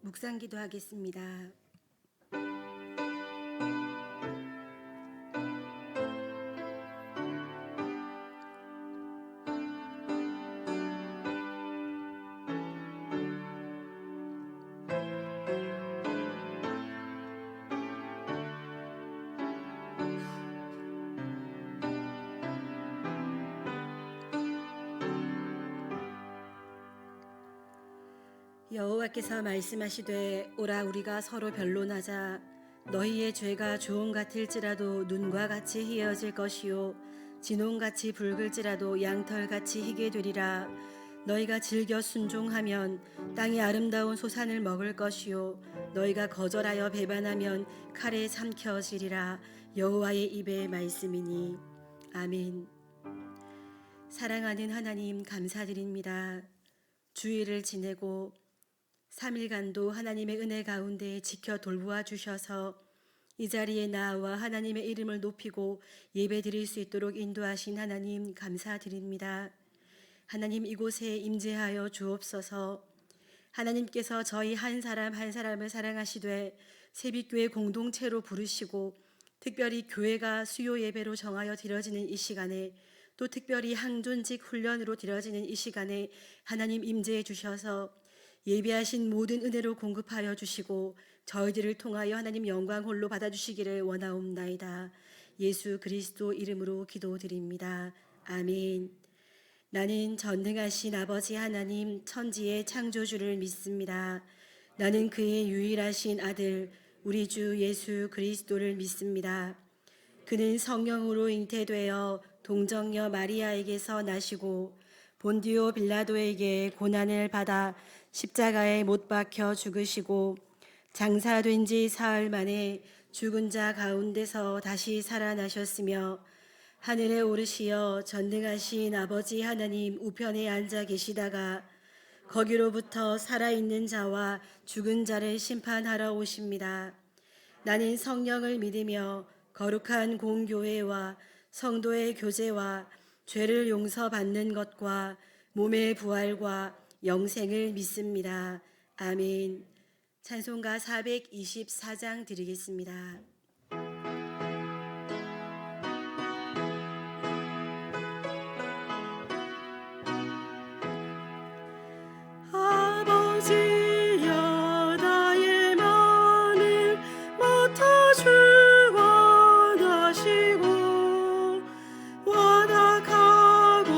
묵상 기도하겠습니다. 여호와께서 말씀하시되 오라 우리가 서로 변론하자. 너희의 죄가 조홍 같을지라도 눈과 같이 희어질 것이요 진홍같이 붉을지라도 양털같이 희게 되리라. 너희가 즐겨 순종하면 땅의 아름다운 소산을 먹을 것이요 너희가 거절하여 배반하면 칼에 삼켜지리라. 여호와의 입의 말씀이니. 아멘. 사랑하는 하나님, 감사드립니다. 주일을 지내고 3일간도 하나님의 은혜 가운데 지켜 돌보아 주셔서 이 자리에 나와 하나님의 이름을 높이고 예배드릴 수 있도록 인도하신 하나님, 감사드립니다. 하나님, 이곳에 임재하여 주옵소서. 하나님께서 저희 한 사람 한 사람을 사랑하시되 세빛교회 공동체로 부르시고 특별히 교회가 수요 예배로 정하여 드려지는 이 시간에, 또 특별히 항존직 훈련으로 드려지는 이 시간에 하나님 임재해 주셔서 예비하신 모든 은혜로 공급하여 주시고 저희들을 통하여 하나님 영광 홀로 받아주시기를 원하옵나이다. 예수 그리스도 이름으로 기도드립니다. 아멘. 나는 전능하신 아버지 하나님 천지의 창조주를 믿습니다. 나는 그의 유일하신 아들 우리 주 예수 그리스도를 믿습니다. 그는 성령으로 잉태되어 동정녀 마리아에게서 나시고 본디오 빌라도에게 고난을 받아 십자가에 못 박혀 죽으시고 장사된 지 사흘 만에 죽은 자 가운데서 다시 살아나셨으며 하늘에 오르시어 전능하신 아버지 하나님 우편에 앉아 계시다가 거기로부터 살아있는 자와 죽은 자를 심판하러 오십니다. 나는 성령을 믿으며 거룩한 공교회와 성도의 교제와 죄를 용서받는 것과 몸의 부활과 영생을 믿습니다. 아멘. 찬송가 424장 드리겠습니다. 아버지여 나의 마음을 맡아 주관하시고 완악하고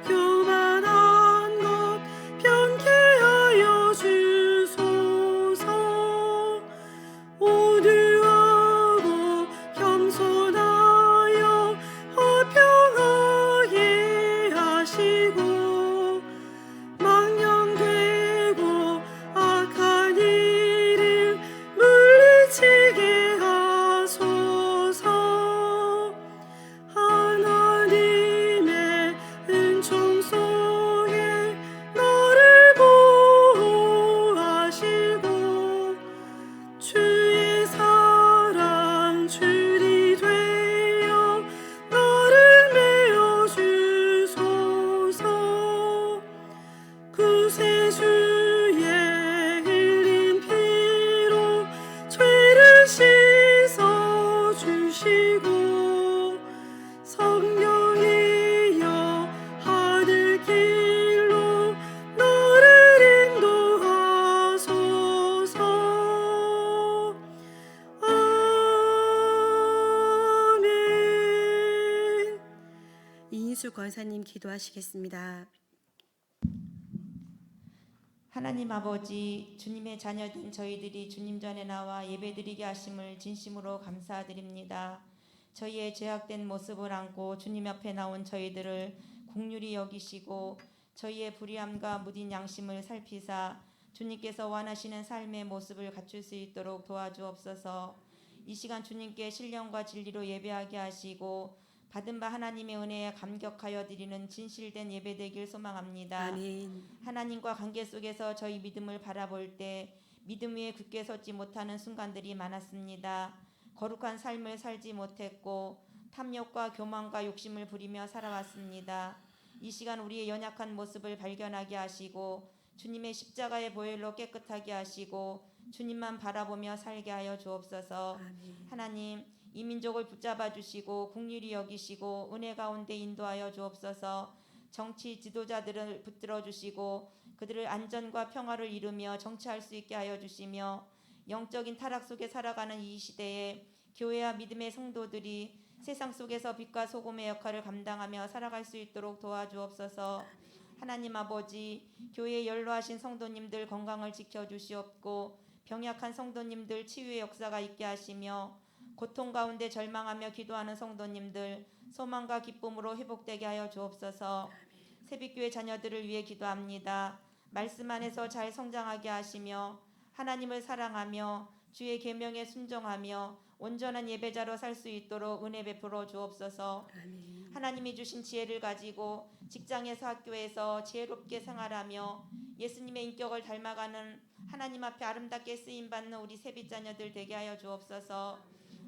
교만한 것 변케하여 주소서. 온유하고 겸손하여 화평하게 하시고 망령되고 악한 일을 물리치게 하소서. 하나님의 은총 속에 너를 보호하시고 주의 사랑 줄이 되어 너를 메어 주소서. 구세주의 흘린 피로 죄를 씻어 주시고 성령이여 하늘길로 너를 인도하소서. 아멘. 이인수 권사님 기도하시겠습니다. 하나님 아버지, 주님의 자녀된 저희들이 주님 전에 나와 예배드리게 하심을 진심으로 감사드립니다. 저희의 죄악된 모습을 안고 주님 앞에 나온 저희들을 긍휼히 여기시고 저희의 불의함과 무딘 양심을 살피사 주님께서 원하시는 삶의 모습을 갖출 수 있도록 도와주옵소서. 이 시간 주님께 신령과 진리로 예배하게 하시고 받은 바 하나님의 은혜에 감격하여 드리는 진실된 예배되길 소망합니다. 아멘. 하나님과 관계 속에서 저희 믿음을 바라볼 때 믿음 위에 굳게 섰지 못하는 순간들이 많았습니다. 거룩한 삶을 살지 못했고 탐욕과 교만과 욕심을 부리며 살아왔습니다. 이 시간 우리의 연약한 모습을 발견하게 하시고 주님의 십자가의 보혈로 깨끗하게 하시고 주님만 바라보며 살게 하여 주옵소서. 아멘. 하나님, 이 민족을 붙잡아 주시고 긍휼히 여기시고 은혜 가운데 인도하여 주옵소서. 정치 지도자들을 붙들어 주시고 그들을 안전과 평화를 이루며 정치할 수 있게 하여 주시며 영적인 타락 속에 살아가는 이 시대에 교회와 믿음의 성도들이 세상 속에서 빛과 소금의 역할을 감당하며 살아갈 수 있도록 도와주옵소서. 하나님 아버지, 교회에 연로하신 성도님들 건강을 지켜주시옵고 병약한 성도님들 치유의 역사가 있게 하시며 고통 가운데 절망하며 기도하는 성도님들 소망과 기쁨으로 회복되게 하여 주옵소서. 새벽교회 자녀들을 위해 기도합니다. 말씀 안에서 잘 성장하게 하시며 하나님을 사랑하며 주의 계명에 순종하며 온전한 예배자로 살 수 있도록 은혜 베풀어 주옵소서. 아멘. 하나님이 주신 지혜를 가지고 직장에서 학교에서 지혜롭게 생활하며 예수님의 인격을 닮아가는 하나님 앞에 아름답게 쓰임받는 우리 세빛자녀들 되게 하여 주옵소서.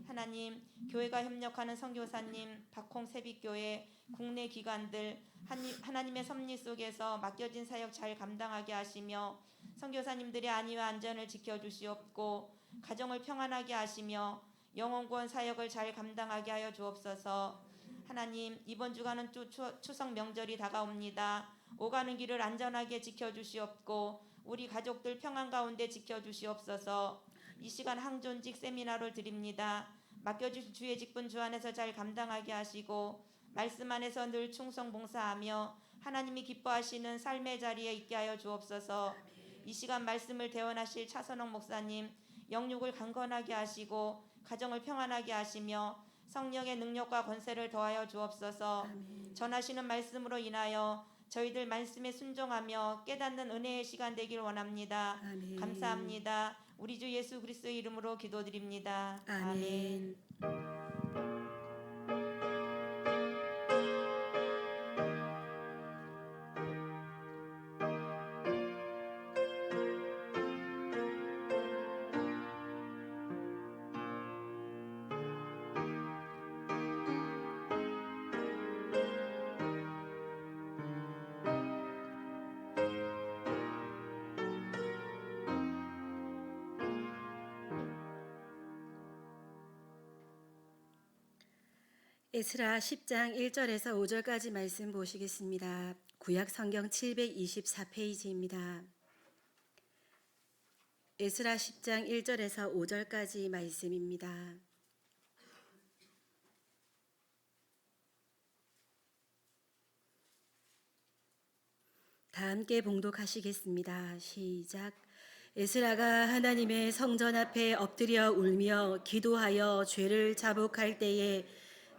하나님, 교회가 협력하는 선교사님, 박홍 세빛교회, 국내 기관들 하나님의 섭리 속에서 맡겨진 사역 잘 감당하게 하시며 선교사님들의 안위와 안전을 지켜주시옵고 가정을 평안하게 하시며 영혼구원 사역을 잘 감당하게 하여 주옵소서. 하나님, 이번 주간은 추석 명절이 다가옵니다. 오가는 길을 안전하게 지켜주시옵고 우리 가족들 평안 가운데 지켜주시옵소서. 이 시간 항존직 세미나를 드립니다. 맡겨주신 주의 직분 주 안에서 잘 감당하게 하시고 말씀 안에서 늘 충성 봉사하며 하나님이 기뻐하시는 삶의 자리에 있게 하여 주옵소서. 이 시간 말씀을 대원하실 차선옥 목사님 영육을 강건하게 하시고 가정을 평안하게 하시며 성령의 능력과 권세를 더하여 주옵소서. 아멘. 전하시는 말씀으로 인하여 저희들 말씀에 순종하며 깨닫는 은혜의 시간 되길 원합니다. 아멘. 감사합니다. 우리 주 예수 그리스도의 이름으로 기도드립니다. 아멘. 에스라 10장 1절에서 5절까지 말씀 보시겠습니다. 구약 성경 724페이지입니다. 에스라 10장 1절에서 5절까지 말씀입니다. 다 함께 봉독하시겠습니다. 시작. 에스라가 하나님의 성전 앞에 엎드려 울며 기도하여 죄를 자복할 때에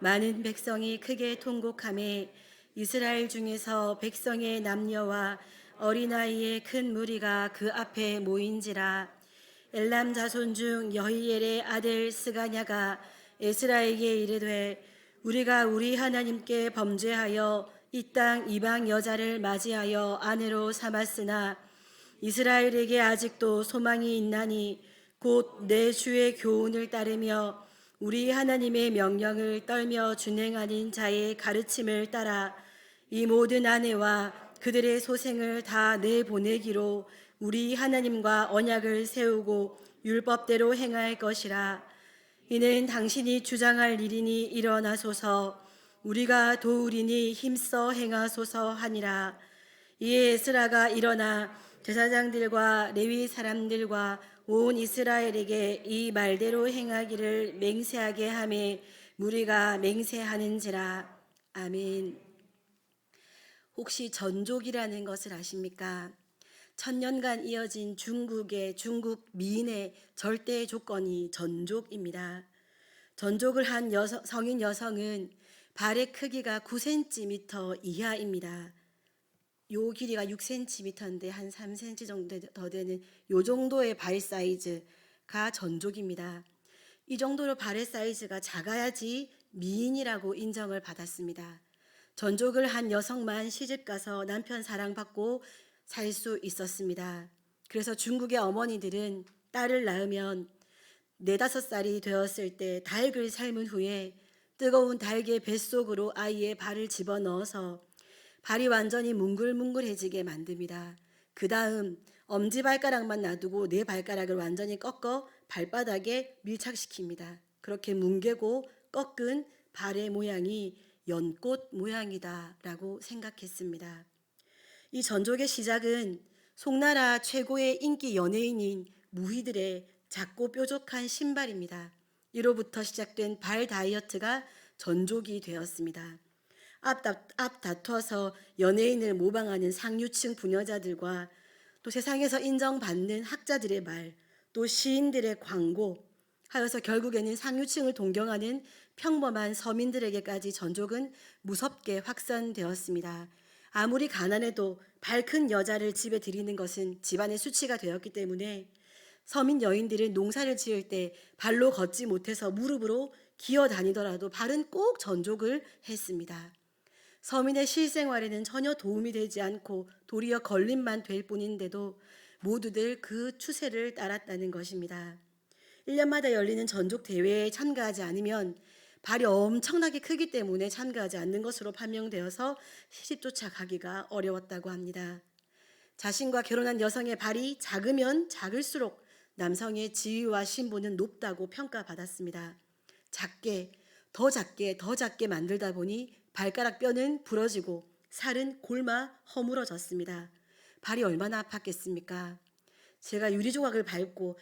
많은 백성이 크게 통곡하매 이스라엘 중에서 백성의 남녀와 어린아이의 큰 무리가 그 앞에 모인지라. 엘람 자손 중 여히엘의 아들 스가냐가 에스라에게 이르되 우리가 우리 하나님께 범죄하여 이 땅 이방 여자를 맞이하여 아내로 삼았으나 이스라엘에게 아직도 소망이 있나니 곧 내 주의 교훈을 따르며 우리 하나님의 명령을 떨며 준행하는 자의 가르침을 따라 이 모든 아내와 그들의 소생을 다 내보내기로 우리 하나님과 언약을 세우고 율법대로 행할 것이라. 이는 당신이 주장할 일이니 일어나소서. 우리가 도우리니 힘써 행하소서 하니라. 이에 에스라가 일어나 제사장들과 레위 사람들과 온 이스라엘에게 이 말대로 행하기를 맹세하게 하매 무리가 맹세하는지라. 아멘. 혹시 전족이라는 것을 아십니까? 천년간 이어진 중국 미인의 절대 조건이 전족입니다. 전족을 한 성인 여성은 발의 크기가 9cm 이하입니다. 요 길이가 6cm인데 한 3cm 정도 더 되는 요 정도의 발 사이즈가 전족입니다. 이 정도로 발의 사이즈가 작아야지 미인이라고 인정을 받았습니다. 전족을 한 여성만 시집가서 남편 사랑받고 살 수 있었습니다. 그래서 중국의 어머니들은 딸을 낳으면 4-5살이 되었을 때 닭을 삶은 후에 뜨거운 닭의 뱃속으로 아이의 발을 집어넣어서 발이 완전히 뭉글뭉글해지게 만듭니다. 그 다음 엄지발가락만 놔두고 네 발가락을 완전히 꺾어 발바닥에 밀착시킵니다. 그렇게 뭉개고 꺾은 발의 모양이 연꽃 모양이다라고 생각했습니다. 이 전족의 시작은 송나라 최고의 인기 연예인인 무희들의 작고 뾰족한 신발입니다. 이로부터 시작된 발 다이어트가 전족이 되었습니다. 앞 다퉈서 연예인을 모방하는 상류층 부녀자들과 또 세상에서 인정받는 학자들의 말, 또 시인들의 광고 하여서 결국에는 상류층을 동경하는 평범한 서민들에게까지 전족은 무섭게 확산되었습니다. 아무리 가난해도 발 큰 여자를 집에 들이는 것은 집안의 수치가 되었기 때문에 서민 여인들은 농사를 지을 때 발로 걷지 못해서 무릎으로 기어 다니더라도 발은 꼭 전족을 했습니다. 서민의 실생활에는 전혀 도움이 되지 않고 도리어 걸림만 될 뿐인데도 모두들 그 추세를 따랐다는 것입니다. 1년마다 열리는 전족 대회에 참가하지 않으면 발이 엄청나게 크기 때문에 참가하지 않는 것으로 판명되어서 시집조차 가기가 어려웠다고 합니다. 자신과 결혼한 여성의 발이 작으면 작을수록 남성의 지위와 신분은 높다고 평가받았습니다. 작게, 더 작게 만들다 보니 발가락 뼈는 부러지고 살은 골마 허물어졌습니다. 발이 얼마나 아팠겠습니까? 제가 유리조각을 밟고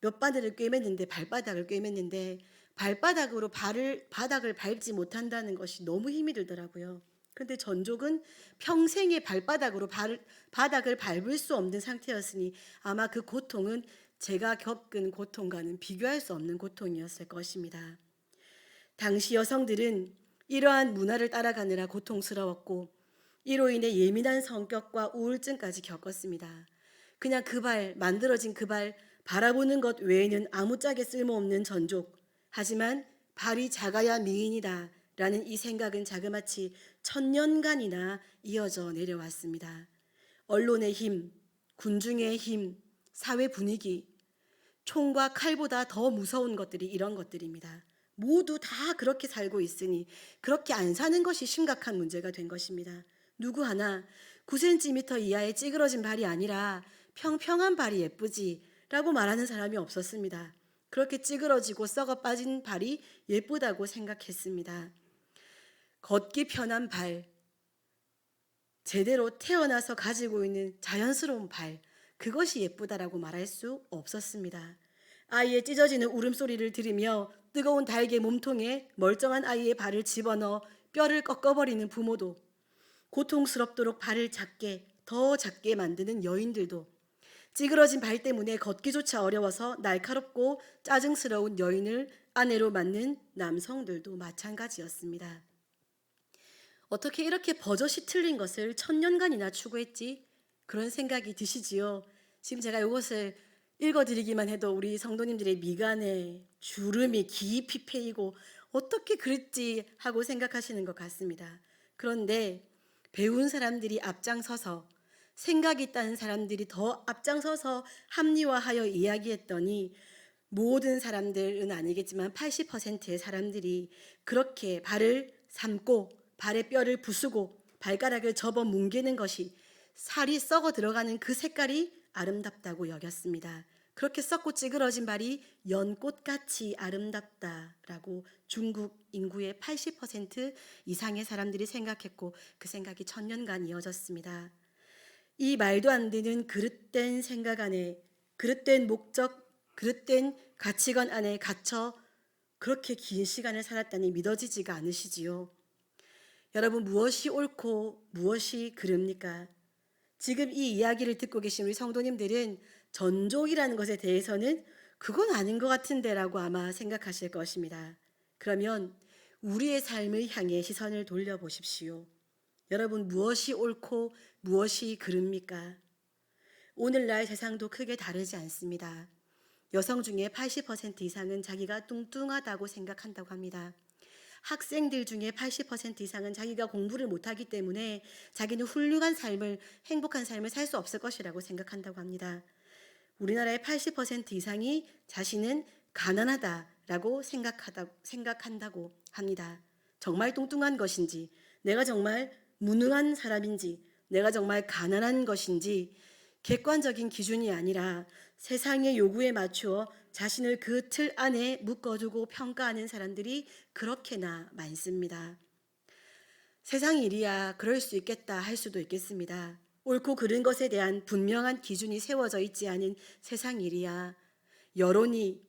몇 바늘을 꿰맸는데 발바닥을 꿰맸는데 발바닥으로 바닥을 밟지 못한다는 것이 너무 힘이 들더라고요. 그런데 전족은 평생의 발바닥으로 바닥을 밟을 수 없는 상태였으니 아마 그 고통은 제가 겪은 고통과는 비교할 수 없는 고통이었을 것입니다. 당시 여성들은 이러한 문화를 따라가느라 고통스러웠고 이로 인해 예민한 성격과 우울증까지 겪었습니다. 그냥 만들어진 그 발 바라보는 것 외에는 아무짝에 쓸모없는 전족. 하지만 발이 작아야 미인이다 라는 이 생각은 자그마치 1000년간이나 이어져 내려왔습니다. 언론의 힘, 군중의 힘, 사회 분위기, 총과 칼보다 더 무서운 것들이 이런 것들입니다. 모두 다 그렇게 살고 있으니 그렇게 안 사는 것이 심각한 문제가 된 것입니다. 누구 하나 9cm 이하의 찌그러진 발이 아니라 평평한 발이 예쁘지 라고 말하는 사람이 없었습니다. 그렇게 찌그러지고 썩어 빠진 발이 예쁘다고 생각했습니다. 걷기 편한 발, 제대로 태어나서 가지고 있는 자연스러운 발, 그것이 예쁘다라고 말할 수 없었습니다. 아이의 찢어지는 울음소리를 들으며 뜨거운 달개 몸통에 멀쩡한 아이의 발을 집어넣어 뼈를 꺾어버리는 부모도, 고통스럽도록 발을 더 작게 만드는 여인들도, 찌그러진 발 때문에 걷기조차 어려워서 날카롭고 짜증스러운 여인을 아내로 맞는 남성들도 마찬가지였습니다. 어떻게 이렇게 버젓이 틀린 것을 1000년간이나 추구했지? 그런 생각이 드시지요? 지금 제가 이것을 읽어드리기만 해도 우리 성도님들의 미간에 주름이 깊이 패이고 어떻게 그랬지 하고 생각하시는 것 같습니다. 그런데 배운 사람들이 앞장서서 생각이 있다는 사람들이 더 앞장서서 합리화하여 이야기했더니 모든 사람들은 아니겠지만 80%의 사람들이 그렇게 발을 삶고 발의 뼈를 부수고 발가락을 접어 뭉개는 것이 살이 썩어 들어가는 그 색깔이 아름답다고 여겼습니다. 그렇게 썩고 찌그러진 발이 연꽃같이 아름답다라고 중국 인구의 80% 이상의 사람들이 생각했고 그 생각이 1000년간 이어졌습니다. 이 말도 안 되는 그릇된 생각 안에, 그릇된 목적, 그릇된 가치관 안에 갇혀 그렇게 긴 시간을 살았다니 믿어지지가 않으시지요. 여러분, 무엇이 옳고 무엇이 그릅니까? 지금 이 이야기를 듣고 계신 우리 성도님들은 전족이라는 것에 대해서는 그건 아닌 것 같은데라고 아마 생각하실 것입니다. 그러면 우리의 삶을 향해 시선을 돌려보십시오. 여러분, 무엇이 옳고 무엇이 그릅니까? 오늘날 세상도 크게 다르지 않습니다. 여성 중에 80% 이상은 자기가 뚱뚱하다고 생각한다고 합니다. 학생들 중에 80% 이상은 자기가 공부를 못하기 때문에 자기는 훌륭한 삶을, 행복한 삶을 살 수 없을 것이라고 생각한다고 합니다. 우리나라의 80% 이상이 자신은 가난하다라고 생각한다고 합니다. 정말 뚱뚱한 것인지, 내가 정말 무능한 사람인지, 내가 정말 가난한 것인지 객관적인 기준이 아니라 세상의 요구에 맞추어 자신을 그 틀 안에 묶어두고 평가하는 사람들이 그렇게나 많습니다. 세상 일이야 그럴 수 있겠다 할 수도 있겠습니다. 옳고 그른 것에 대한 분명한 기준이 세워져 있지 않은 세상 일이야 여론이,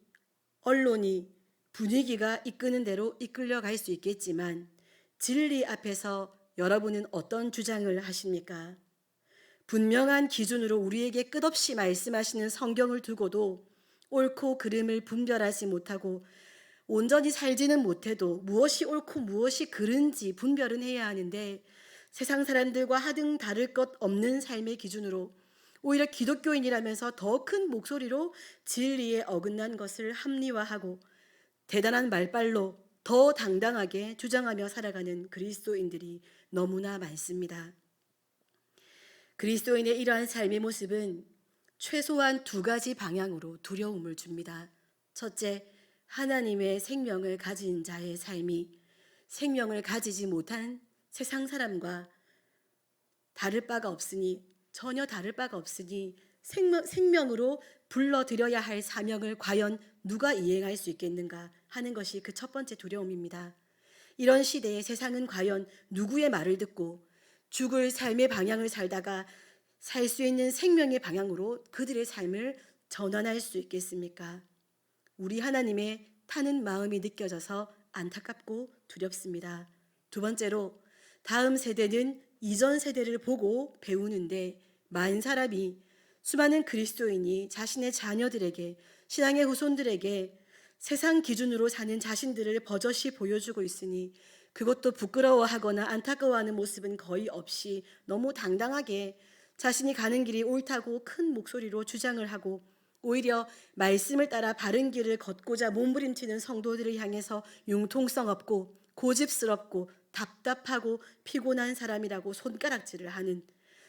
언론이, 분위기가 이끄는 대로 이끌려갈 수 있겠지만 진리 앞에서 여러분은 어떤 주장을 하십니까? 분명한 기준으로 우리에게 끝없이 말씀하시는 성경을 두고도 옳고 그름을 분별하지 못하고 온전히 살지는 못해도 무엇이 옳고 무엇이 그른지 분별은 해야 하는데 세상 사람들과 하등 다를 것 없는 삶의 기준으로 오히려 기독교인이라면서 더 큰 목소리로 진리에 어긋난 것을 합리화하고 대단한 말발로 더 당당하게 주장하며 살아가는 그리스도인들이 너무나 많습니다. 그리스도인의 이러한 삶의 모습은 최소한 두 가지 방향으로 두려움을 줍니다. 첫째, 하나님의 생명을 가진 자의 삶이 생명을 가지지 못한 세상 사람과 전혀 다를 바가 없으니 생명으로 불러들여야 할 사명을 과연 누가 이행할 수 있겠는가 하는 것이 그 첫 번째 두려움입니다. 이런 시대에 세상은 과연 누구의 말을 듣고 죽을 삶의 방향을 살다가 살 수 있는 생명의 방향으로 그들의 삶을 전환할 수 있겠습니까? 우리 하나님의 타는 마음이 느껴져서 안타깝고 두렵습니다. 두 번째로 다음 세대는 이전 세대를 보고 배우는데 많은 사람이 수많은 그리스도인이 자신의 자녀들에게 신앙의 후손들에게 세상 기준으로 사는 자신들을 버젓이 보여주고 있으니 그것도 부끄러워하거나 안타까워하는 모습은 거의 없이 너무 당당하게 자신이 가는 길이 옳다고 큰 목소리로 주장을 하고 오히려 말씀을 따라 바른 길을 걷고자 몸부림치는 성도들을 향해서 융통성 없고 고집스럽고 답답하고 피곤한 사람이라고 손가락질을 하는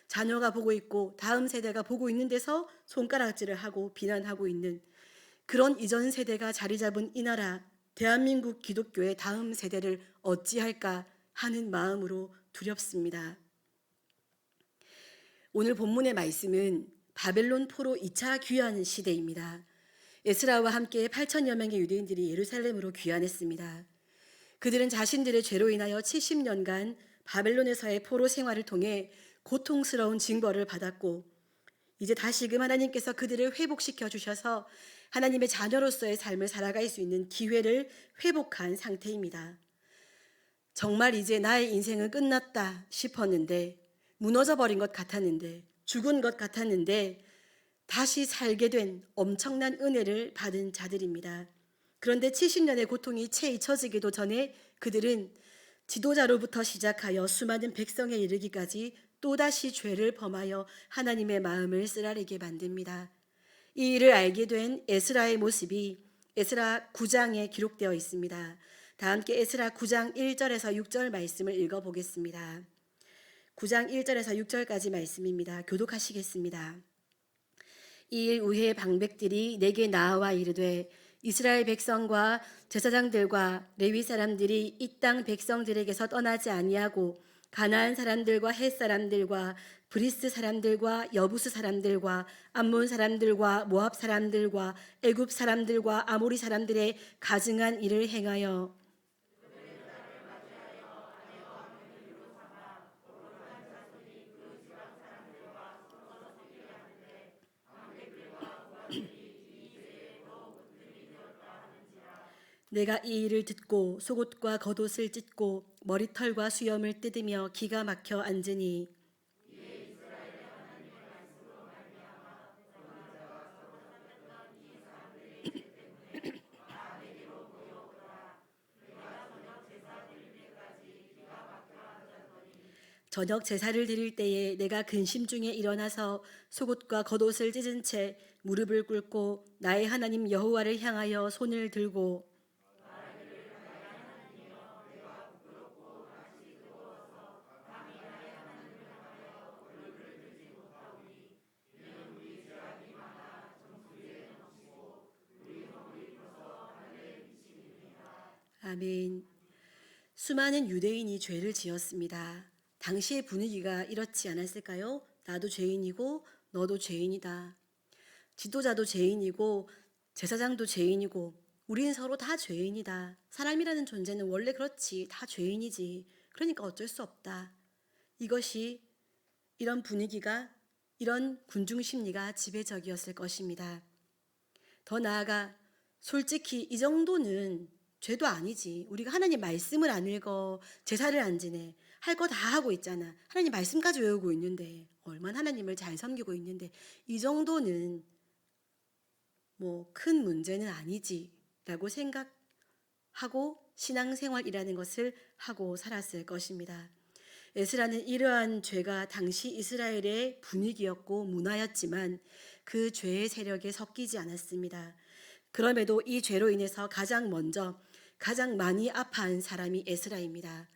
자녀가 보고 있고 다음 세대가 보고 있는 데서 손가락질을 하고 비난하고 있는 그런 이전 세대가 자리 잡은 이 나라 대한민국 기독교의 다음 세대를 어찌할까 하는 마음으로 두렵습니다. 오늘 본문의 말씀은 바벨론 포로 2차 귀환 시대입니다. 에스라와 함께 8천여 명의 유대인들이 예루살렘으로 귀환했습니다. 그들은 자신들의 죄로 인하여 70년간 바벨론에서의 포로 생활을 통해 고통스러운 징벌을 받았고 이제 다시금 하나님께서 그들을 회복시켜 주셔서 하나님의 자녀로서의 삶을 살아갈 수 있는 기회를 회복한 상태입니다. 정말 이제 나의 인생은 끝났다 싶었는데 무너져 버린 것 같았는데 죽은 것 같았는데 다시 살게 된 엄청난 은혜를 받은 자들입니다. 그런데 70년의 고통이 채 잊혀지기도 전에 그들은 지도자로부터 시작하여 수많은 백성에 이르기까지 또다시 죄를 범하여 하나님의 마음을 쓰라리게 만듭니다. 이 일을 알게 된 에스라의 모습이 에스라 9장에 기록되어 있습니다. 다 함께 에스라 9장 1절에서 6절 말씀을 읽어보겠습니다. 9장 1절에서 6절까지 말씀입니다. 교독하시겠습니다. 이 일 후에 방백들이 내게 나와 이르되 이스라엘 백성과 제사장들과 레위 사람들이 이 땅 백성들에게서 떠나지 아니하고 가나안 사람들과 헷 사람들과 브리스 사람들과 여부스 사람들과 암몬 사람들과 모압 사람들과 애굽 사람들과 아모리 사람들의 가증한 일을 행하여 내가 이 일을 듣고 속옷과 겉옷을 찢고 머리털과 수염을 뜯으며 기가 막혀 앉으니 저녁 제사를 드릴 때에 내가 근심 중에 일어나서 속옷과 겉옷을 찢은 채 무릎을 꿇고 나의 하나님 여호와를 향하여 손을 들고 아멘. 수많은 유대인이 죄를 지었습니다. 당시의 분위기가 이렇지 않았을까요? 나도 죄인이고 너도 죄인이다. 지도자도 죄인이고 제사장도 죄인이고 우린 서로 다 죄인이다. 사람이라는 존재는 원래 그렇지. 다 죄인이지. 그러니까 어쩔 수 없다. 이것이 이런 분위기가 이런 군중 심리가 지배적이었을 것입니다. 더 나아가 솔직히 이 정도는 죄도 아니지. 우리가 하나님 말씀을 안 읽어 제사를 안 지내. 할 거 다 하고 있잖아. 하나님 말씀까지 외우고 있는데 얼마나 하나님을 잘 섬기고 있는데 이 정도는 뭐 큰 문제는 아니지 라고 생각하고 신앙생활이라는 것을 하고 살았을 것입니다. 에스라는 이러한 죄가 당시 이스라엘의 분위기였고 문화였지만 그 죄의 세력에 섞이지 않았습니다. 그럼에도 이 죄로 인해서 가장 먼저 가장 많이 아파한 사람이 에스라입니다.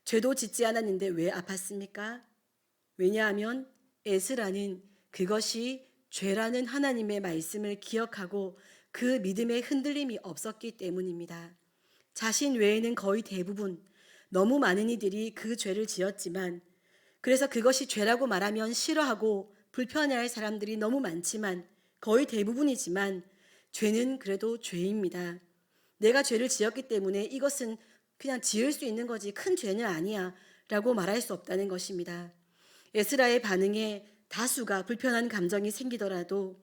죄도 짓지 않았는데 왜 아팠습니까? 왜냐하면 에스라는 그것이 죄라는 하나님의 말씀을 기억하고 그 믿음에 흔들림이 없었기 때문입니다. 자신 외에는 거의 대부분 너무 많은 이들이 그 죄를 지었지만 그래서 그것이 죄라고 말하면 싫어하고 불편해할 사람들이 너무 많지만 거의 대부분이지만 죄는 그래도 죄입니다. 내가 죄를 지었기 때문에 이것은 그냥 지을 수 있는 거지 큰 죄는 아니야 라고 말할 수 없다는 것입니다. 에스라의 반응에 다수가 불편한 감정이 생기더라도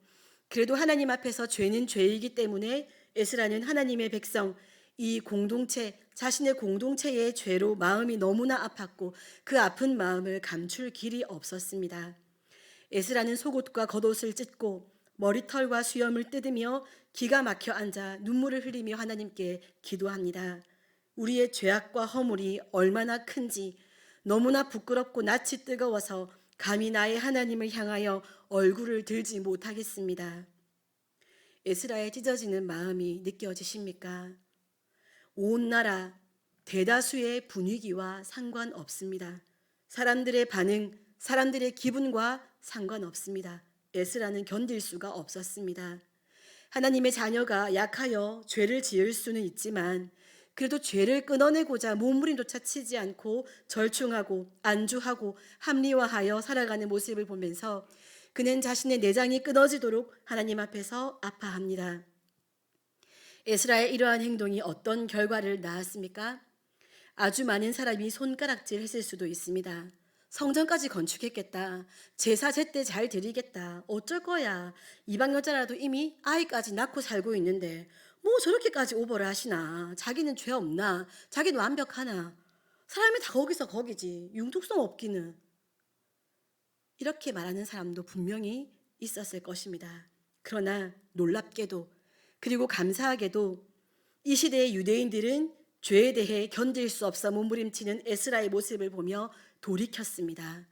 그래도 하나님 앞에서 죄는 죄이기 때문에 에스라는 하나님의 백성 이 공동체 자신의 공동체의 죄로 마음이 너무나 아팠고 그 아픈 마음을 감출 길이 없었습니다. 에스라는 속옷과 겉옷을 찢고 머리털과 수염을 뜯으며 기가 막혀 앉아 눈물을 흘리며 하나님께 기도합니다. 우리의 죄악과 허물이 얼마나 큰지 너무나 부끄럽고 낯이 뜨거워서 감히 나의 하나님을 향하여 얼굴을 들지 못하겠습니다. 에스라의 찢어지는 마음이 느껴지십니까? 온 나라 대다수의 분위기와 상관없습니다. 사람들의 반응, 사람들의 기분과 상관없습니다. 에스라는 견딜 수가 없었습니다. 하나님의 자녀가 약하여 죄를 지을 수는 있지만 그래도 죄를 끊어내고자 몸부림조차 치지 않고 절충하고 안주하고 합리화하여 살아가는 모습을 보면서 그는 자신의 내장이 끊어지도록 하나님 앞에서 아파합니다. 에스라의 이러한 행동이 어떤 결과를 낳았습니까? 아주 많은 사람이 손가락질 했을 수도 있습니다. 성전까지 건축했겠다. 제사 제때 잘 드리겠다. 어쩔 거야. 이방 여자라도 이미 아이까지 낳고 살고 있는데 뭐 저렇게까지 오버를 하시나. 자기는 죄 없나. 자기는 완벽하나. 사람이 다 거기서 거기지. 융통성 없기는. 이렇게 말하는 사람도 분명히 있었을 것입니다. 그러나 놀랍게도 그리고 감사하게도 이 시대의 유대인들은 죄에 대해 견딜 수 없어 몸부림치는 에스라의 모습을 보며 돌이켰습니다.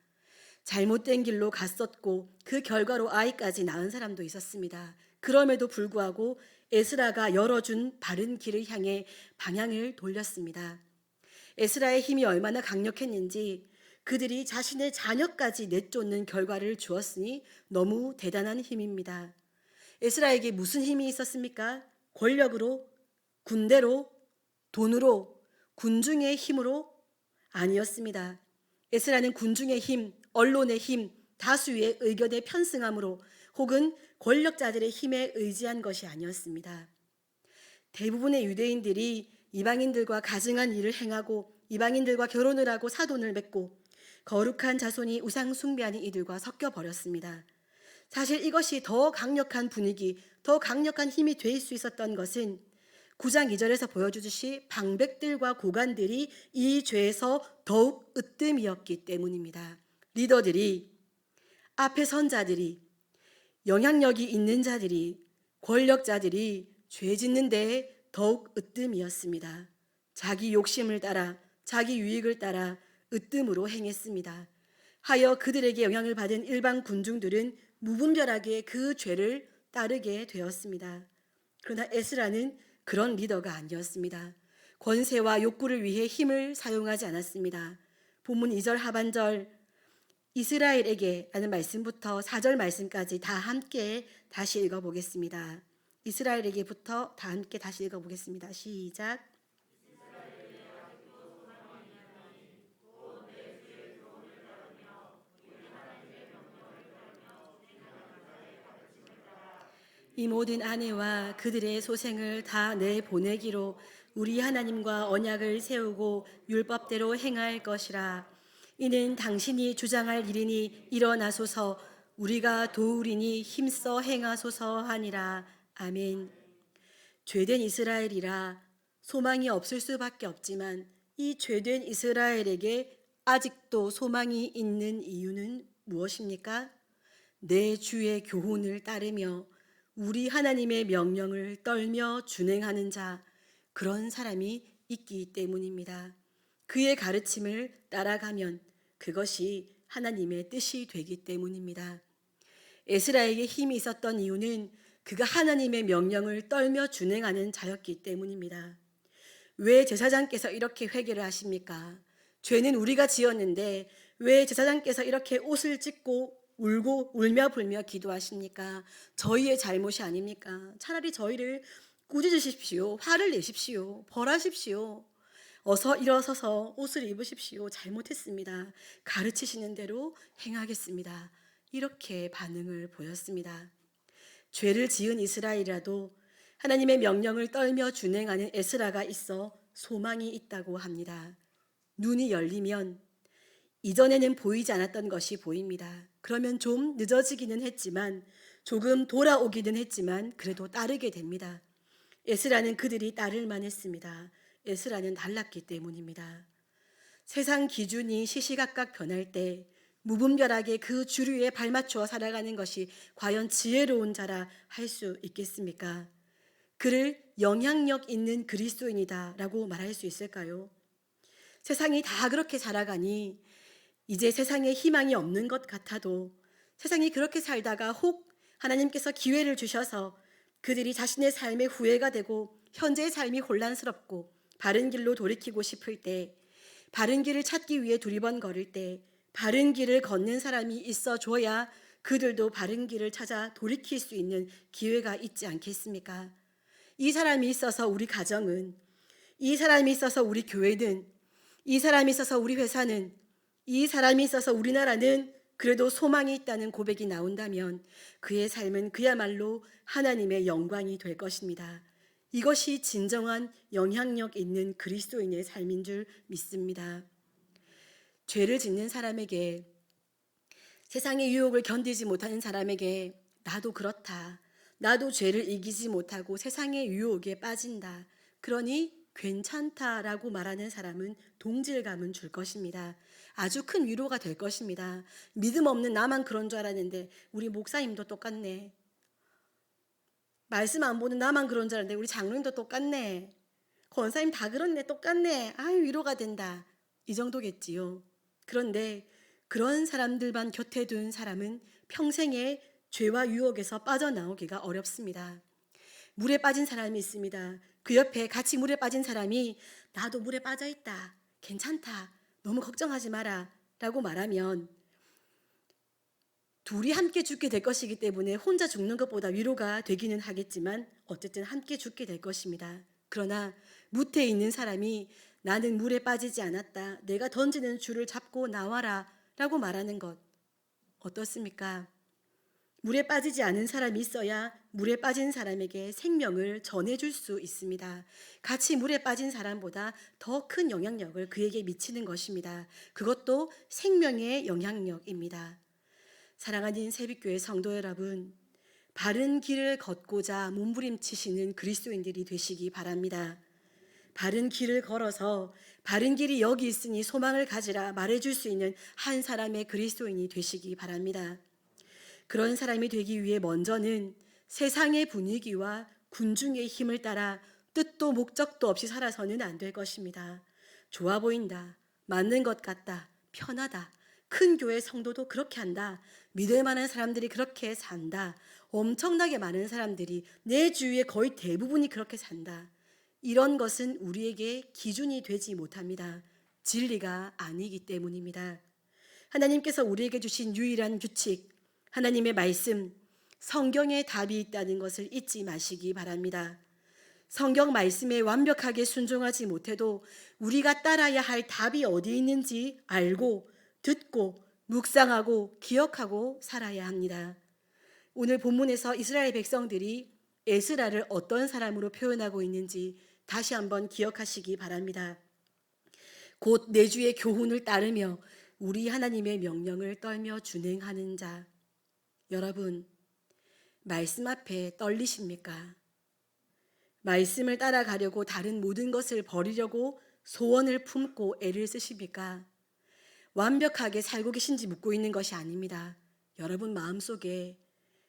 잘못된 길로 갔었고 그 결과로 아이까지 낳은 사람도 있었습니다. 그럼에도 불구하고 에스라가 열어준 바른 길을 향해 방향을 돌렸습니다. 에스라의 힘이 얼마나 강력했는지 그들이 자신의 자녀까지 내쫓는 결과를 주었으니 너무 대단한 힘입니다. 에스라에게 무슨 힘이 있었습니까? 권력으로, 군대로, 돈으로, 군중의 힘으로? 아니었습니다. 에스라는 군중의 힘, 언론의 힘, 다수의 의견에 편승함으로 혹은 권력자들의 힘에 의지한 것이 아니었습니다. 대부분의 유대인들이 이방인들과 가증한 일을 행하고 이방인들과 결혼을 하고 사돈을 맺고 거룩한 자손이 우상 숭배하는 이들과 섞여 버렸습니다. 사실 이것이 더 강력한 분위기, 더 강력한 힘이 될 수 있었던 것은 9장 2절에서 보여주듯이 방백들과 고관들이 이 죄에서 더욱 으뜸이었기 때문입니다. 리더들이, 앞에 선 자들이, 영향력이 있는 자들이, 권력자들이 죄 짓는 데에 더욱 으뜸이었습니다. 자기 욕심을 따라, 자기 유익을 따라 으뜸으로 행했습니다. 하여 그들에게 영향을 받은 일반 군중들은 무분별하게 그 죄를 따르게 되었습니다. 그러나 에스라는 그런 리더가 아니었습니다. 권세와 욕구를 위해 힘을 사용하지 않았습니다. 본문 2절 하반절 이스라엘에게 라는 말씀부터 4절 말씀까지 다 함께 다시 읽어보겠습니다. 이스라엘에게부터 다 함께 다시 읽어보겠습니다. 시작. 이 모든 아내와 그들의 소생을 다 내보내기로 우리 하나님과 언약을 세우고 율법대로 행할 것이라. 이는 당신이 주장할 일이니 일어나소서, 우리가 도우리니 힘써 행하소서 하니라. 아멘. 죄된 이스라엘이라 소망이 없을 수밖에 없지만 이 죄된 이스라엘에게 아직도 소망이 있는 이유는 무엇입니까? 내 주의 교훈을 따르며 우리 하나님의 명령을 떨며 준행하는 자, 그런 사람이 있기 때문입니다. 그의 가르침을 따라가면 그것이 하나님의 뜻이 되기 때문입니다. 에스라에게 힘이 있었던 이유는 그가 하나님의 명령을 떨며 준행하는 자였기 때문입니다. 왜 제사장께서 이렇게 회개를 하십니까? 죄는 우리가 지었는데 왜 제사장께서 이렇게 옷을 찢고 울며 불며 기도하십니까? 저희의 잘못이 아닙니까? 차라리 저희를 꾸짖으십시오. 화를 내십시오. 벌하십시오. 어서 일어서서 옷을 입으십시오. 잘못했습니다. 가르치시는 대로 행하겠습니다. 이렇게 반응을 보였습니다. 죄를 지은 이스라엘이라도 하나님의 명령을 떨며 준행하는 에스라가 있어 소망이 있다고 합니다. 눈이 열리면 이전에는 보이지 않았던 것이 보입니다. 그러면 좀 늦어지기는 했지만, 조금 돌아오기는 했지만 그래도 따르게 됩니다. 에스라는 그들이 따를 만했습니다. 에스라는 달랐기 때문입니다. 세상 기준이 시시각각 변할 때 무분별하게 그 주류에 발맞추어 살아가는 것이 과연 지혜로운 자라 할 수 있겠습니까? 그를 영향력 있는 그리스도인이다라고 말할 수 있을까요? 세상이 다 그렇게 살아가니 이제 세상에 희망이 없는 것 같아도, 세상이 그렇게 살다가 혹 하나님께서 기회를 주셔서 그들이 자신의 삶의 후회가 되고 현재의 삶이 혼란스럽고 바른 길로 돌이키고 싶을 때, 바른 길을 찾기 위해 두리번거릴 때 바른 길을 걷는 사람이 있어줘야 그들도 바른 길을 찾아 돌이킬 수 있는 기회가 있지 않겠습니까? 이 사람이 있어서 우리 가정은, 이 사람이 있어서 우리 교회는, 이 사람이 있어서 우리 회사는, 이 사람이 있어서 우리나라는 그래도 소망이 있다는 고백이 나온다면 그의 삶은 그야말로 하나님의 영광이 될 것입니다. 이것이 진정한 영향력 있는 그리스도인의 삶인 줄 믿습니다. 죄를 짓는 사람에게, 세상의 유혹을 견디지 못하는 사람에게 나도 그렇다, 나도 죄를 이기지 못하고 세상의 유혹에 빠진다, 그러니 괜찮다라고 말하는 사람은 동질감은 줄 것입니다. 아주 큰 위로가 될 것입니다. 믿음 없는 나만 그런 줄 알았는데 우리 목사님도 똑같네. 말씀 안 보는 나만 그런 줄 알았는데 우리 장로님도 똑같네. 권사님 다 그렇네. 똑같네. 아유, 위로가 된다. 이 정도겠지요. 그런데 그런 사람들만 곁에 둔 사람은 평생의 죄와 유혹에서 빠져나오기가 어렵습니다. 물에 빠진 사람이 있습니다. 그 옆에 같이 물에 빠진 사람이 나도 물에 빠져 있다, 괜찮다, 너무 걱정하지 마라 라고 말하면 둘이 함께 죽게 될 것이기 때문에 혼자 죽는 것보다 위로가 되기는 하겠지만 어쨌든 함께 죽게 될 것입니다. 그러나 무태에 있는 사람이 나는 물에 빠지지 않았다, 내가 던지는 줄을 잡고 나와라 라고 말하는 것 어떻습니까? 물에 빠지지 않은 사람이 있어야 물에 빠진 사람에게 생명을 전해줄 수 있습니다. 같이 물에 빠진 사람보다 더 큰 영향력을 그에게 미치는 것입니다. 그것도 생명의 영향력입니다. 사랑하는 새빛교회 성도 여러분, 바른 길을 걷고자 몸부림치시는 그리스도인들이 되시기 바랍니다. 바른 길을 걸어서 바른 길이 여기 있으니 소망을 가지라 말해줄 수 있는 한 사람의 그리스도인이 되시기 바랍니다. 그런 사람이 되기 위해 먼저는 세상의 분위기와 군중의 힘을 따라 뜻도 목적도 없이 살아서는 안 될 것입니다. 좋아 보인다, 맞는 것 같다, 편하다, 큰 교회 성도도 그렇게 한다, 믿을 만한 사람들이 그렇게 산다, 엄청나게 많은 사람들이, 내 주위에 거의 대부분이 그렇게 산다, 이런 것은 우리에게 기준이 되지 못합니다. 진리가 아니기 때문입니다. 하나님께서 우리에게 주신 유일한 규칙, 하나님의 말씀, 성경에 답이 있다는 것을 잊지 마시기 바랍니다. 성경 말씀에 완벽하게 순종하지 못해도 우리가 따라야 할 답이 어디 있는지 알고 듣고 묵상하고 기억하고 살아야 합니다. 오늘 본문에서 이스라엘 백성들이 에스라를 어떤 사람으로 표현하고 있는지 다시 한번 기억하시기 바랍니다. 곧 내 주의 교훈을 따르며 우리 하나님의 명령을 떨며 준행하는 자. 여러분, 말씀 앞에 떨리십니까? 말씀을 따라가려고 다른 모든 것을 버리려고 소원을 품고 애를 쓰십니까? 완벽하게 살고 계신지 묻고 있는 것이 아닙니다. 여러분 마음속에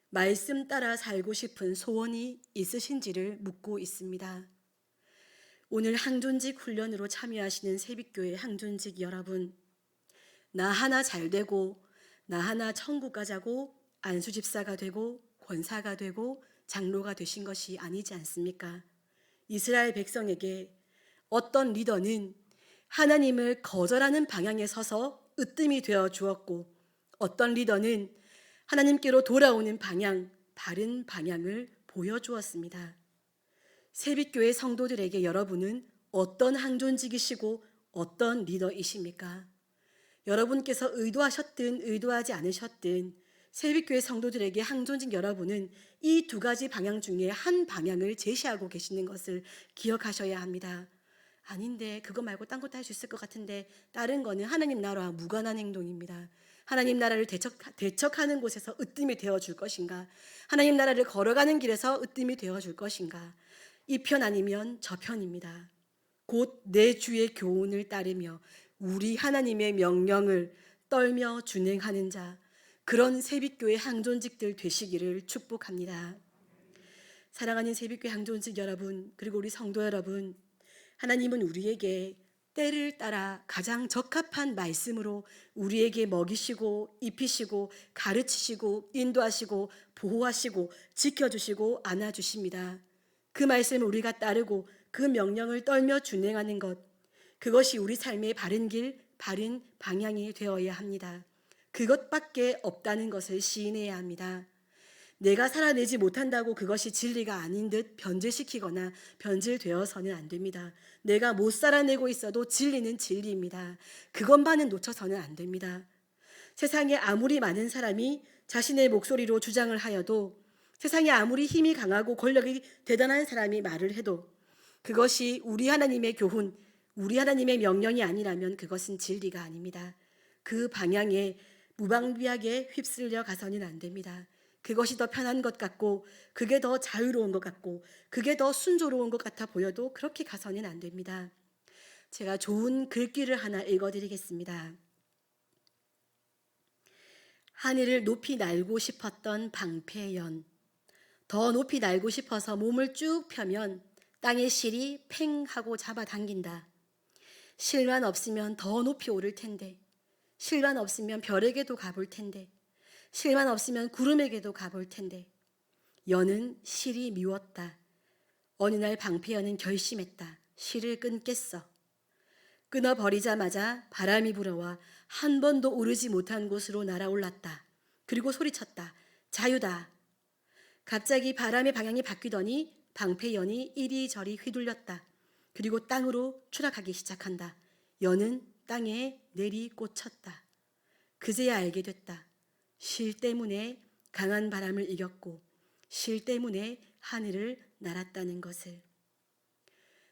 말씀 따라 살고 싶은 소원이 있으신지를 묻고 있습니다. 오늘 항존직 훈련으로 참여하시는 새빛교회 항존직 여러분, 나 하나 잘 되고 나 하나 천국 가자고 안수집사가 되고 권사가 되고 장로가 되신 것이 아니지 않습니까? 이스라엘 백성에게 어떤 리더는 하나님을 거절하는 방향에 서서 으뜸이 되어 주었고, 어떤 리더는 하나님께로 돌아오는 방향, 바른 방향을 보여주었습니다. 새빛교회 성도들에게 여러분은 어떤 항존직이시고 어떤 리더이십니까? 여러분께서 의도하셨든 의도하지 않으셨든 새빛교회 성도들에게 항존직 여러분은 이 두 가지 방향 중에 한 방향을 제시하고 계시는 것을 기억하셔야 합니다. 아닌데 그거 말고 딴 것도 할 수 있을 것 같은데 다른 거는 하나님 나라와 무관한 행동입니다. 하나님 나라를 대척하는 곳에서 으뜸이 되어줄 것인가? 하나님 나라를 걸어가는 길에서 으뜸이 되어줄 것인가? 이 편 아니면 저 편입니다. 곧 내 주의 교훈을 따르며 우리 하나님의 명령을 떨며 준행하는 자, 그런 새빛교회 항존직들 되시기를 축복합니다. 사랑하는 새빛교회 항존직 여러분, 그리고 우리 성도 여러분, 하나님은 우리에게 때를 따라 가장 적합한 말씀으로 우리에게 먹이시고 입히시고 가르치시고 인도하시고 보호하시고 지켜주시고 안아주십니다. 그 말씀을 우리가 따르고 그 명령을 떨며 준행하는 것, 그것이 우리 삶의 바른 길, 바른 방향이 되어야 합니다. 그것밖에 없다는 것을 시인해야 합니다. 내가 살아내지 못한다고 그것이 진리가 아닌 듯 변질시키거나 변질되어서는 안 됩니다. 내가 못 살아내고 있어도 진리는 진리입니다. 그것만은 놓쳐서는 안 됩니다. 세상에 아무리 많은 사람이 자신의 목소리로 주장을 하여도, 세상에 아무리 힘이 강하고 권력이 대단한 사람이 말을 해도 그것이 우리 하나님의 교훈, 우리 하나님의 명령이 아니라면 그것은 진리가 아닙니다. 그 방향에 무방비하게 휩쓸려 가서는 안 됩니다. 그것이 더 편한 것 같고 그게 더 자유로운 것 같고 그게 더 순조로운 것 같아 보여도 그렇게 가서는 안 됩니다. 제가 좋은 글귀를 하나 읽어드리겠습니다. 하늘을 높이 날고 싶었던 방패연, 더 높이 날고 싶어서 몸을 쭉 펴면 땅의 실이 팽 하고 잡아당긴다. 실만 없으면 더 높이 오를 텐데, 실만 없으면 별에게도 가볼 텐데, 실만 없으면 구름에게도 가볼 텐데. 연은 실이 미웠다. 어느 날 방패연은 결심했다. 실을 끊겠어. 끊어버리자마자 바람이 불어와 한 번도 오르지 못한 곳으로 날아올랐다. 그리고 소리쳤다. 자유다. 갑자기 바람의 방향이 바뀌더니 방패연이 이리저리 휘둘렸다. 그리고 땅으로 추락하기 시작한다. 연은 땅에 내리꽂혔다. 그제야 알게 됐다. 실 때문에 강한 바람을 이겼고 실 때문에 하늘을 날았다는 것을.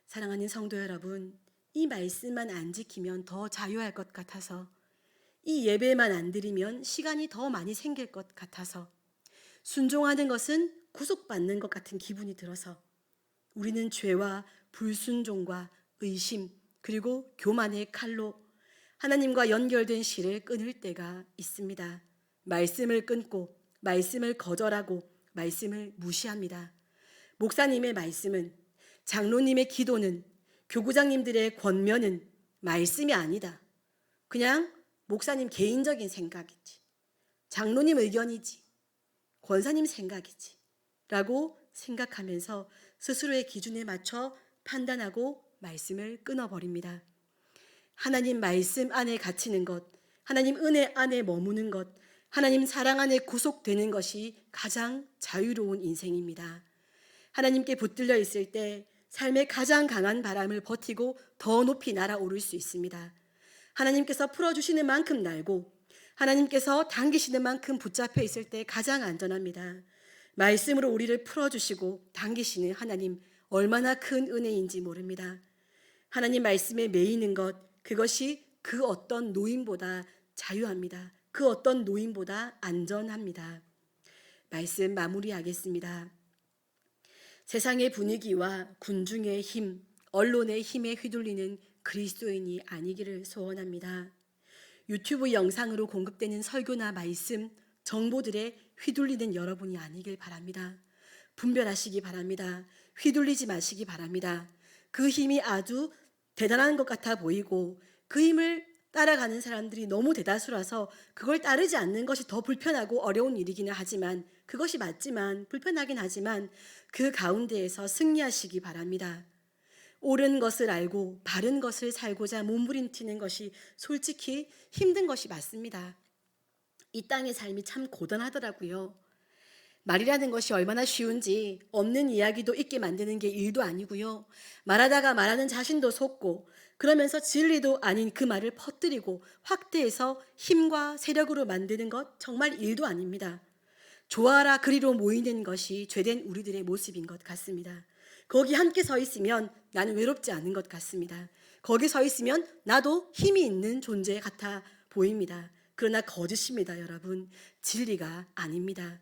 사랑하는 성도 여러분, 이 말씀만 안 지키면 더 자유할 것 같아서, 이 예배만 안 드리면 시간이 더 많이 생길 것 같아서, 순종하는 것은 구속받는 것 같은 기분이 들어서 우리는 죄와 불순종과 의심 그리고 교만의 칼로 하나님과 연결된 실을 끊을 때가 있습니다. 말씀을 끊고 말씀을 거절하고 말씀을 무시합니다. 목사님의 말씀은, 장로님의 기도는, 교구장님들의 권면은 말씀이 아니다. 그냥 목사님 개인적인 생각이지, 장로님 의견이지, 권사님 생각이지 라고 생각하면서 스스로의 기준에 맞춰 판단하고 말씀을 끊어버립니다. 하나님 말씀 안에 갇히는 것, 하나님 은혜 안에 머무는 것, 하나님 사랑 안에 구속되는 것이 가장 자유로운 인생입니다. 하나님께 붙들려 있을 때 삶의 가장 강한 바람을 버티고 더 높이 날아오를 수 있습니다. 하나님께서 풀어주시는 만큼 날고 하나님께서 당기시는 만큼 붙잡혀 있을 때 가장 안전합니다. 말씀으로 우리를 풀어주시고 당기시는 하나님, 얼마나 큰 은혜인지 모릅니다. 하나님 말씀에 매이는 것, 그것이 그 어떤 노임보다 자유합니다. 그 어떤 노임보다 안전합니다. 말씀 마무리하겠습니다. 세상의 분위기와 군중의 힘, 언론의 힘에 휘둘리는 그리스도인이 아니기를 소원합니다. 유튜브 영상으로 공급되는 설교나 말씀, 정보들에 휘둘리는 여러분이 아니길 바랍니다. 분별하시기 바랍니다. 휘둘리지 마시기 바랍니다. 그 힘이 아주 대단한 것 같아 보이고 그 힘을 따라가는 사람들이 너무 대다수라서 그걸 따르지 않는 것이 더 불편하고 어려운 일이기는 하지만, 그것이 맞지만 불편하긴 하지만 그 가운데에서 승리하시기 바랍니다. 옳은 것을 알고 바른 것을 살고자 몸부림치는 것이 솔직히 힘든 것이 맞습니다. 이 땅의 삶이 참 고단하더라고요. 말이라는 것이 얼마나 쉬운지, 없는 이야기도 있게 만드는 게 일도 아니고요. 말하다가 말하는 자신도 속고, 그러면서 진리도 아닌 그 말을 퍼뜨리고 확대해서 힘과 세력으로 만드는 것 정말 일도 아닙니다. 좋아라 그리로 모이는 것이 죄된 우리들의 모습인 것 같습니다. 거기 함께 서 있으면 나는 외롭지 않은 것 같습니다. 거기 서 있으면 나도 힘이 있는 존재 같아 보입니다. 그러나 거짓입니다, 여러분. 진리가 아닙니다.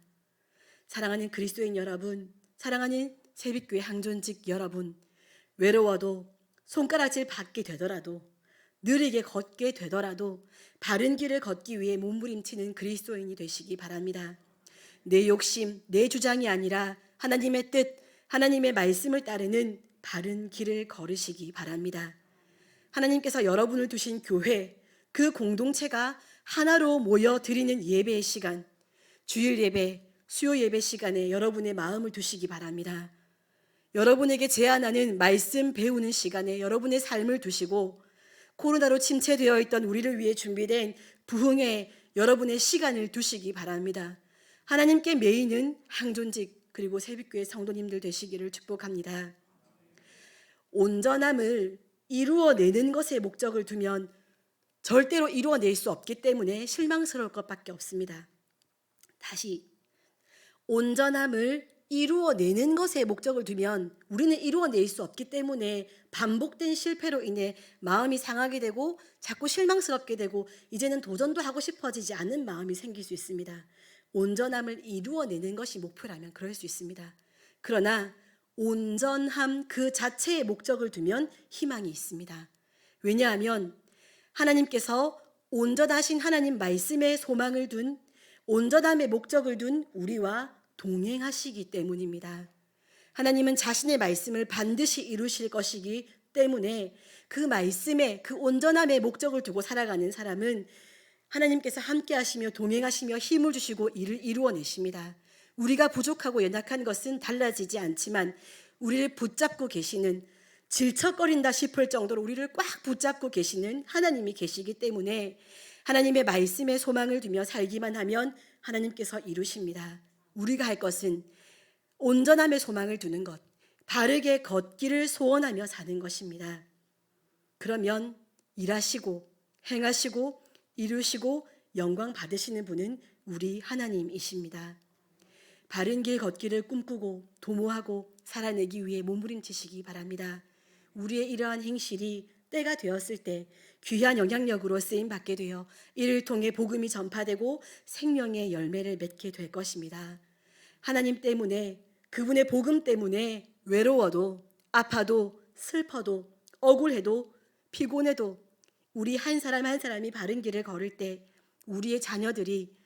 사랑하는 그리스도인 여러분, 사랑하는 새빛교회 항존직 여러분, 외로워도 손가락질 받게 되더라도, 느리게 걷게 되더라도 바른 길을 걷기 위해 몸부림치는 그리스도인이 되시기 바랍니다. 내 욕심, 내 주장이 아니라 하나님의 뜻, 하나님의 말씀을 따르는 바른 길을 걸으시기 바랍니다. 하나님께서 여러분을 두신 교회, 그 공동체가 하나로 모여 드리는 예배의 시간, 주일 예배, 수요 예배 시간에 여러분의 마음을 두시기 바랍니다. 여러분에게 제안하는 말씀 배우는 시간에 여러분의 삶을 두시고, 코로나로 침체되어 있던 우리를 위해 준비된 부흥에 여러분의 시간을 두시기 바랍니다. 하나님께 매이는 항존직 그리고 새빛교회 성도님들 되시기를 축복합니다. 온전함을 이루어내는 것에 목적을 두면 절대로 이루어낼 수 없기 때문에 실망스러울 것밖에 없습니다. 다시, 온전함을 이루어내는 것에 목적을 두면 우리는 이루어낼 수 없기 때문에 반복된 실패로 인해 마음이 상하게 되고 자꾸 실망스럽게 되고 이제는 도전도 하고 싶어지지 않는 마음이 생길 수 있습니다. 온전함을 이루어내는 것이 목표라면 그럴 수 있습니다. 그러나 온전함 그 자체의 목적을 두면 희망이 있습니다. 왜냐하면 하나님께서 온전하신 하나님 말씀에 소망을 둔, 온전함의 목적을 둔 우리와 동행하시기 때문입니다. 하나님은 자신의 말씀을 반드시 이루실 것이기 때문에 그 말씀에, 그 온전함의 목적을 두고 살아가는 사람은 하나님께서 함께 하시며 동행하시며 힘을 주시고 일을 이루어내십니다. 우리가 부족하고 연약한 것은 달라지지 않지만 우리를 붙잡고 계시는, 질척거린다 싶을 정도로 우리를 꽉 붙잡고 계시는 하나님이 계시기 때문에 하나님의 말씀에 소망을 두며 살기만 하면 하나님께서 이루십니다. 우리가 할 것은 온전함에 소망을 두는 것, 바르게 걷기를 소원하며 사는 것입니다. 그러면 일하시고 행하시고 이루시고 영광 받으시는 분은 우리 하나님이십니다. 바른 길 걷기를 꿈꾸고 도모하고 살아내기 위해 몸부림치시기 바랍니다. 우리의 이러한 행실이 때가 되었을 때 귀한 영향력으로 쓰임받게 되어 이를 통해 복음이 전파되고 생명의 열매를 맺게 될 것입니다. 하나님 때문에, 그분의 복음 때문에 외로워도 아파도 슬퍼도 억울해도 피곤해도 우리 한 사람 한 사람이 바른 길을 걸을 때 우리의 자녀들이,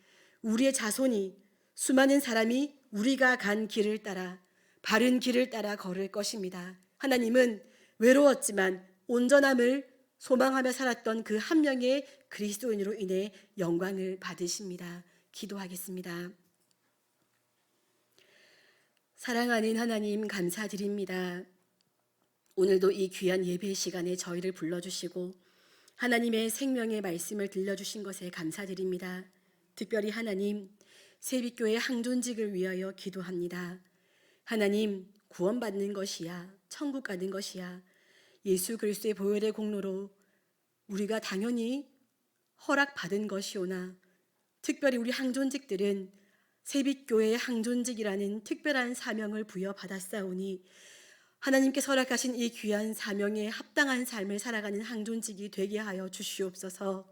우리의 자손이, 수많은 사람이 우리가 간 길을 따라 바른 길을 따라 걸을 것입니다. 하나님은 외로웠지만 온전함을 소망하며 살았던 그 한 명의 그리스도인으로 인해 영광을 받으십니다. 기도하겠습니다. 사랑하는 하나님, 감사드립니다. 오늘도 이 귀한 예배 시간에 저희를 불러주시고 하나님의 생명의 말씀을 들려주신 것에 감사드립니다. 특별히 하나님, 새빛교회 항존직을 위하여 기도합니다. 하나님, 구원받는 것이야, 천국 가는 것이야, 예수 그리스도의 보혈의 공로로 우리가 당연히 허락받은 것이오나 특별히 우리 항존직들은 세빛교회의 항존직이라는 특별한 사명을 부여받았사오니 하나님께서 허락하신 이 귀한 사명에 합당한 삶을 살아가는 항존직이 되게 하여 주시옵소서.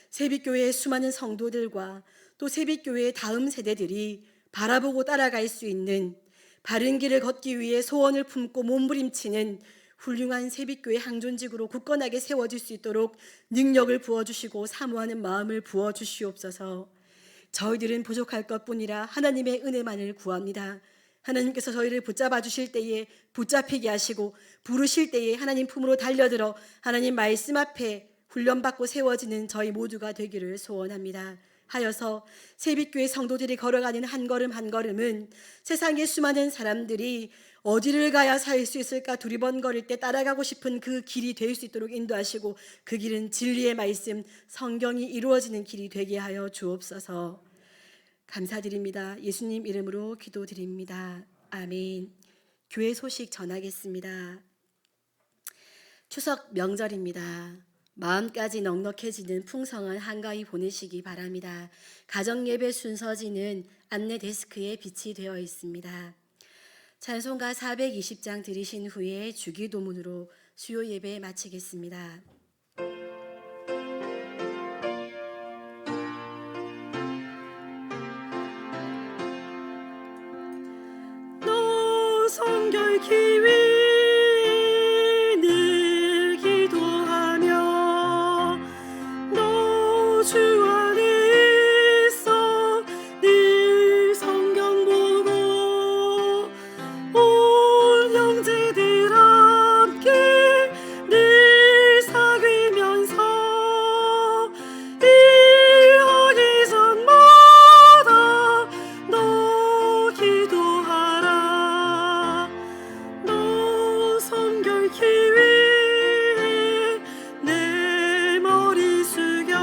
세빛교회의 수많은 성도들과 또 세빛교회의 다음 세대들이 바라보고 따라갈 수 있는 바른 길을 걷기 위해 소원을 품고 몸부림치는 훌륭한 세빛교회 항존직으로 굳건하게 세워질 수 있도록 능력을 부어주시고 사모하는 마음을 부어주시옵소서. 저희들은 부족할 것뿐이라 하나님의 은혜만을 구합니다. 하나님께서 저희를 붙잡아 주실 때에 붙잡히게 하시고 부르실 때에 하나님 품으로 달려들어 하나님 말씀 앞에 훈련받고 세워지는 저희 모두가 되기를 소원합니다. 하여서 세빛교회 성도들이 걸어가는 한 걸음 한 걸음은 세상의 수많은 사람들이 어디를 가야 살 수 있을까 두리번거릴 때 따라가고 싶은 그 길이 될 수 있도록 인도하시고 그 길은 진리의 말씀 성경이 이루어지는 길이 되게 하여 주옵소서. 감사드립니다. 예수님 이름으로 기도드립니다. 아멘. 교회 소식 전하겠습니다. 추석 명절입니다. 마음까지 넉넉해지는 풍성한 한가위 보내시기 바랍니다. 가정예배 순서지는 안내 데스크에 비치 되어 있습니다. 찬송가 420장 들으신 후에 주기도문으로 수요 예배 마치겠습니다. 너 성결 기위 늘 기도하며 너 주 안에 있어 늘 성경 보고 온 형제들 함께 늘 사귀면서 일하기 전마다 너 기도하라. 너 성결 기위 내 머리 숙여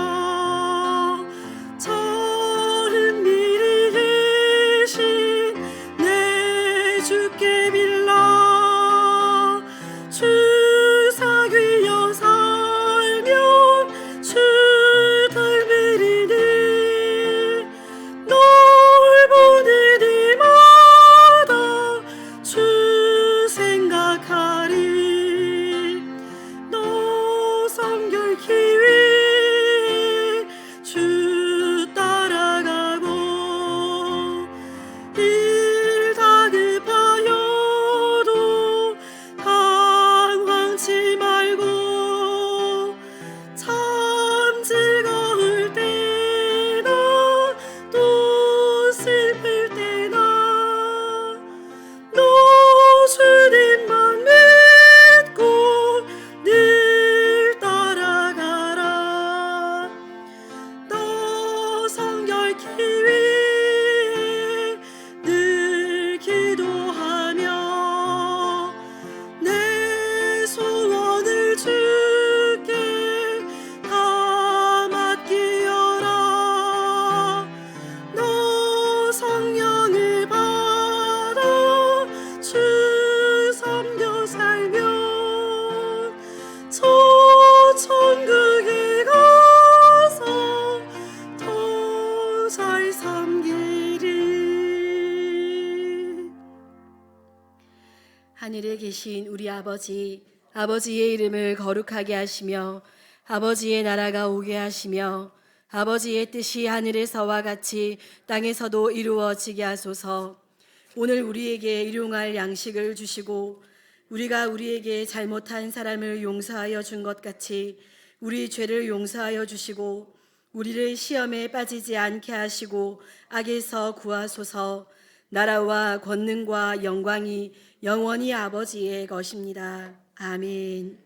저른 미리 계신 내 주께 빌라. 주 사귀어 살면 주 닮으리니 널 보는 이마다 주 생각하리. 너 성결 기위 주 따라가고 일 다급하여도 당황치 말고 참 즐거울 때나 또 슬플 때나 너 주님만 믿고 늘 따라가라. 너 성결 기위 늘 기도하며 내 소원을 주께 다 맡기어라. 너 성령을 받아 주 섬겨 살면 저 천국에 가서 더 잘 섬기리. 하늘에 계신 우리 아버지, 아버지의 이름을 거룩하게 하시며 아버지의 나라가 오게 하시며 아버지의 뜻이 하늘에서와 같이 땅에서도 이루어지게 하소서. 오늘 우리에게 일용할 양식을 주시고 우리가 우리에게 잘못한 사람을 용서하여 준 것 같이 우리 죄를 용서하여 주시고 우리를 시험에 빠지지 않게 하시고 악에서 구하소서. 나라와 권능과 영광이 영원히 아버지의 것입니다. 아멘.